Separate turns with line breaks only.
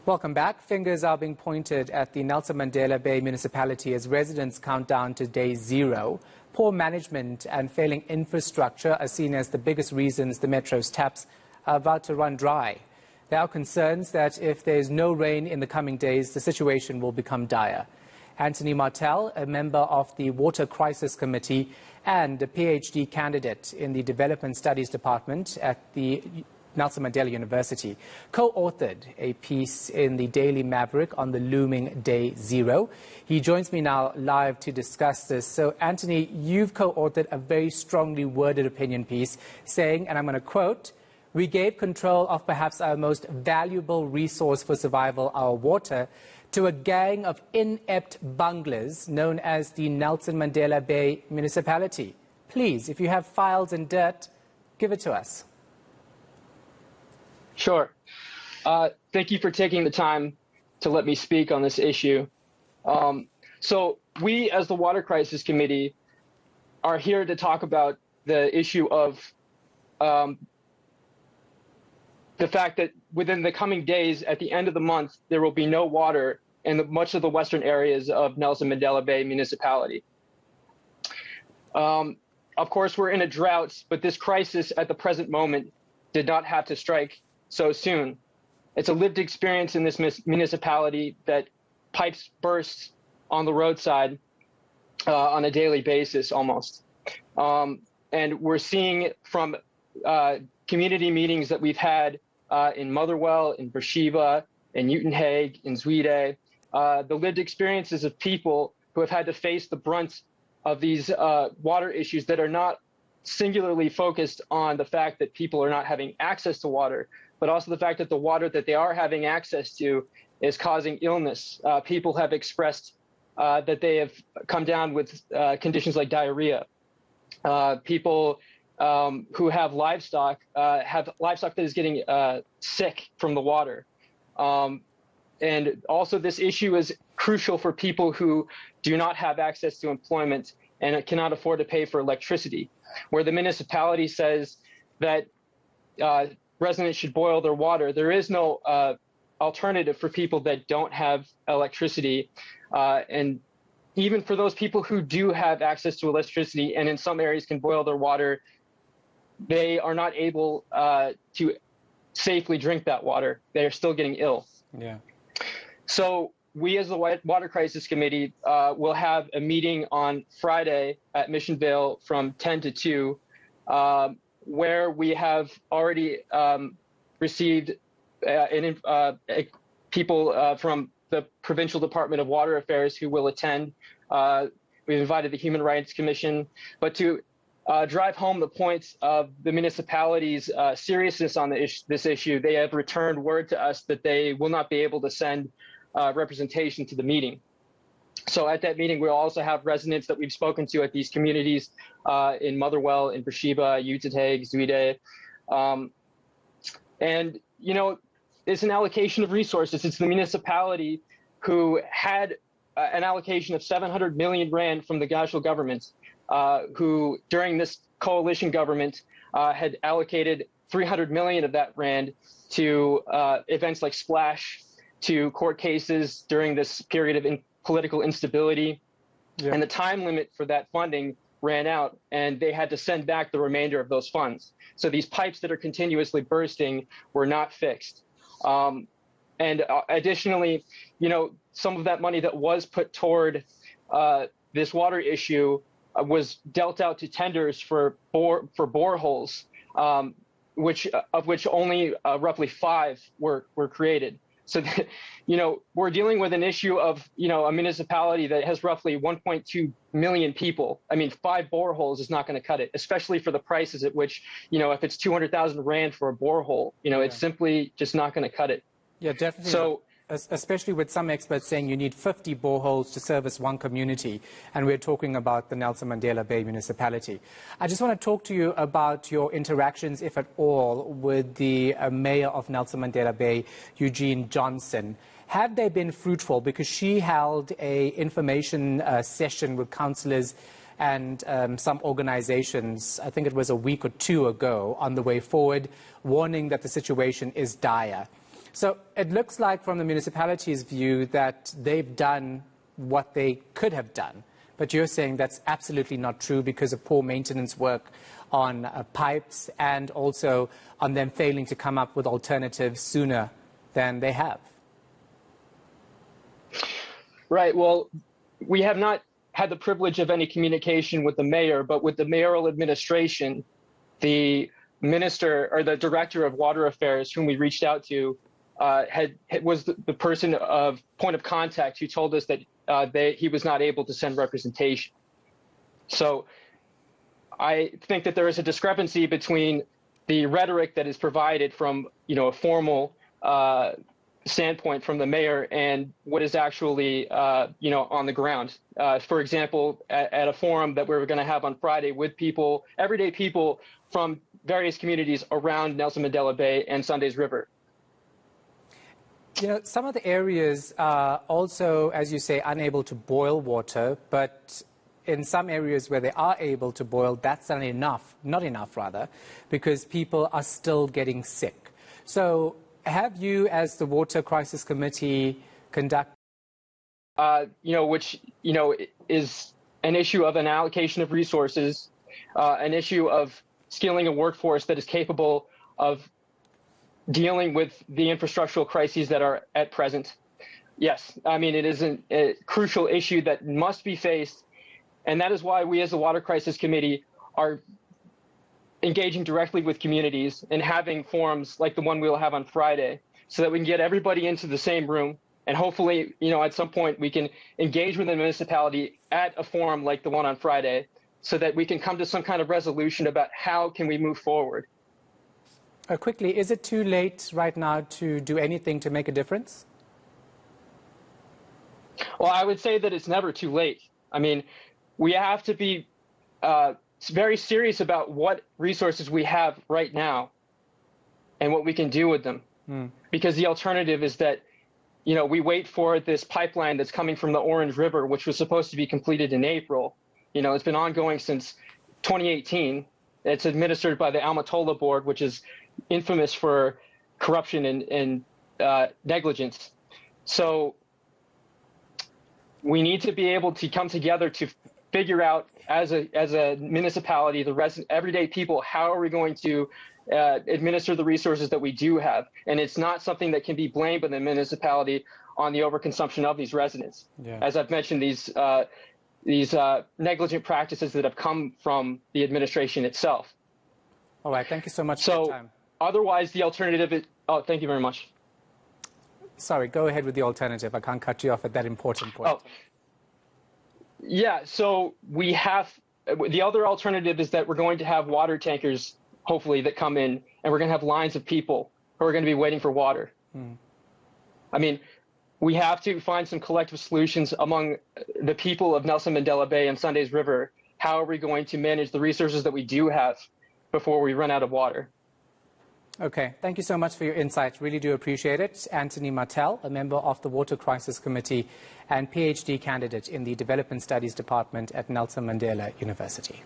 Welcome back. Fingers are being pointed at the Nelson Mandela Bay municipality as residents count down to day zero. Poor management and failing infrastructure are seen as the biggest reasons the metro's taps are about to run dry. There are concerns that if there is no rain in the coming days, the situation will become dire. Antony Martel, a member of the Water Crisis Committee and a PhD candidate in the Development Studies Department at the Nelson Mandela University, co-authored a piece in the Daily Maverick on the looming day zero. He joins me now live to discuss this. So, Antony, you've co-authored a very strongly worded opinion piece saying, and I'm going to quote, "We gave control of perhaps our most valuable resource for survival, our water, to a gang of inept bunglers known as the Nelson Mandela Bay municipality. Please, if you have files and dirt, give it to us."
Sure. Thank you for taking the time to let me speak on this issue. So we, as the Water Crisis Committee, are here to talk about the issue of the fact that within the coming days, at the end of the month, there will be no water in much of the western areas of Nelson Mandela Bay municipality. Of course, we're in a drought, but this crisis at the present moment did not have to strike so soon. It's a lived experience in this municipality that pipes burst on the roadside on a daily basis almost. And we're seeing from community meetings that we've had in Motherwell, in Beersheba, in Uitenhage, in Zwede, the lived experiences of people who have had to face the brunt of these water issues that are not singularly focused on the fact that people are not having access to water, but also the fact that the water that they are having access to is causing illness. People have expressed that they have come down with conditions like diarrhea. People who have livestock that is getting sick from the water. And also this issue is crucial for people who do not have access to employment and cannot afford to pay for electricity, where the municipality says that residents should boil their water. There is no alternative for people that don't have electricity. And even for those people who do have access to electricity and in some areas can boil their water, they are not able to safely drink that water. They are still getting ill.
Yeah. So
we as the Water Crisis Committee will have a meeting on Friday at Mission Vale from 10 to 2, where we have already received people from the Provincial Department of Water Affairs who will attend. We've invited the Human Rights Commission, but to drive home the points of the municipality's seriousness on this issue, they have returned word to us that they will not be able to send representation to the meeting. So at that meeting, we'll also have residents that we've spoken to at these communities in Motherwell, in Beersheba, Uitenhage, Zwede. And, you know, it's an allocation of resources. It's the municipality who had an allocation of 700 million rand from the Gashel government, who during this coalition government had allocated 300 million of that rand to events like Splash, to court cases during this period of political instability. Yeah. And the time limit for that funding ran out, and they had to send back the remainder of those funds. So these pipes that are continuously bursting were not fixed. And additionally, you know, some of that money that was put toward this water issue was dealt out to tenders for boreholes, of which only roughly 5 were created. So, you know, we're dealing with an issue of, you know, a municipality that has roughly 1.2 million people. I mean, 5 boreholes is not going to cut it, especially for the prices at which, you know, if it's 200,000 rand for a borehole, you know, it's simply just not going to cut it.
Yeah, definitely.
So,
especially with some experts saying you need 50 boreholes to service one community, and we're talking about the Nelson Mandela Bay municipality. I just want to talk to you about your interactions, if at all, with the mayor of Nelson Mandela Bay, Eugene Johnson. Have they been fruitful? Because she held a information session with councillors and some organizations, I think it was a week or two ago, on the way forward, warning that the situation is dire. So it looks like from the municipality's view that they've done what they could have done. But you're saying that's absolutely not true because of poor maintenance work on pipes and also on them failing to come up with alternatives sooner than they have.
Right. Well, we have not had the privilege of any communication with the mayor, but with the mayoral administration, the minister or the director of water affairs, whom we reached out to, was the person of point of contact who told us that he was not able to send representation. So I think that there is a discrepancy between the rhetoric that is provided from, a formal standpoint from the mayor and what is actually, on the ground. For example, at a forum that we were going to have on Friday with people, everyday people from various communities around Nelson Mandela Bay and Sunday's River.
Some of the areas are also, as you say, unable to boil water, but in some areas where they are able to boil, that's not enough rather, because people are still getting sick. So have you, as the Water Crisis Committee, conducted
which is an issue of an allocation of resources, an issue of skilling a workforce that is capable of dealing with the infrastructural crises that are at present. Yes, I mean, it is a crucial issue that must be faced, and that is why we as the Water Crisis Committee are engaging directly with communities and having forums like the one we'll have on Friday so that we can get everybody into the same room. And hopefully, at some point we can engage with the municipality at a forum like the one on Friday so that we can come to some kind of resolution about how can we move forward.
Quickly, is it too late right now to do anything to make a difference?
Well, I would say that it's never too late. I mean, we have to be very serious about what resources we have right now and what we can do with them. Because the alternative is that, we wait for this pipeline that's coming from the Orange River, which was supposed to be completed in April. It's been ongoing since 2018. It's administered by the Almatola Board, which is infamous for corruption and negligence. So we need to be able to come together to figure out as a municipality, the everyday people, how are we going to administer the resources that we do have? And it's not something that can be blamed by the municipality on the overconsumption of these residents. Yeah. As I've mentioned, these negligent practices that have come from the administration itself.
All right, thank you so much for your time.
Otherwise, the alternative is, thank you very much.
Sorry, go ahead with the alternative. I can't cut you off at that important point.
Yeah, so the other alternative is that we're going to have water tankers, hopefully, that come in, and we're going to have lines of people who are going to be waiting for water. I mean, we have to find some collective solutions among the people of Nelson Mandela Bay and Sunday's River. How are we going to manage the resources that we do have before we run out of water?
Okay, thank you so much for your insight. Really do appreciate it. Antony Martel, a member of the Water Crisis Committee and PhD candidate in the Development Studies Department at Nelson Mandela University.